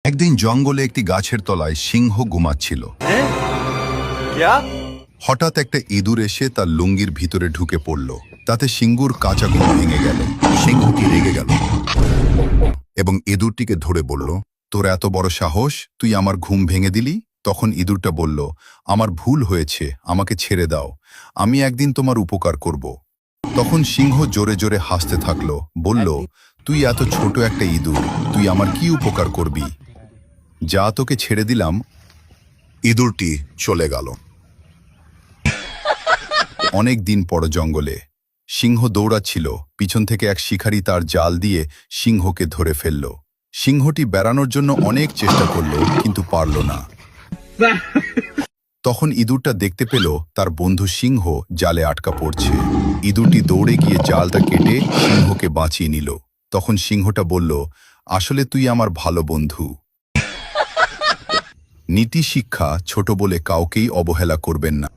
একদিন জঙ্গলে একটি গাছের তলায় সিংহ ঘুমাচ্ছিল। হঠাৎ একটা ইঁদুর এসে তার লুঙ্গির ভিতরে ঢুকে পড়ল। তাতে সিংহুর কাঁচা ঘুম ভেঙে গেল। সিংহটি রেগে গেল এবং ইঁদুরটিকে ধরে বলল, তোর এত বড় সাহস, তুই আমার ঘুম ভেঙে দিলি? তখন ইঁদুরটা বলল, আমার ভুল হয়েছে, আমাকে ছেড়ে দাও, আমি একদিন তোমার উপকার করব। তখন সিংহ জোরে জোরে হাসতে থাকলো, বলল, তুই এত ছোট একটা ইঁদুর, তুই আমার কি উপকার করবি? যা, তোকে ছেড়ে দিলাম। ইঁদুরটি চলে গেল। অনেক দিন পর জঙ্গলে সিংহ দৌড়াচ্ছিল। পিছন থেকে এক শিকারী তার জাল দিয়ে সিংহকে ধরে ফেলল। সিংহটি বেড়ানোর জন্য অনেক চেষ্টা করল, কিন্তু পারল না। তখন ইঁদুরটা দেখতে পেল তার বন্ধু সিংহ জালে আটকা পড়ছে। ইঁদুরটি দৌড়ে গিয়ে জালটা কেটে সিংহকে বাঁচিয়ে নিল। তখন সিংহটা বলল, আসলে তুই আমার ভালো বন্ধু। নীতি শিক্ষা, ছোট বলে কাউকেই অবহেলা করবেন না।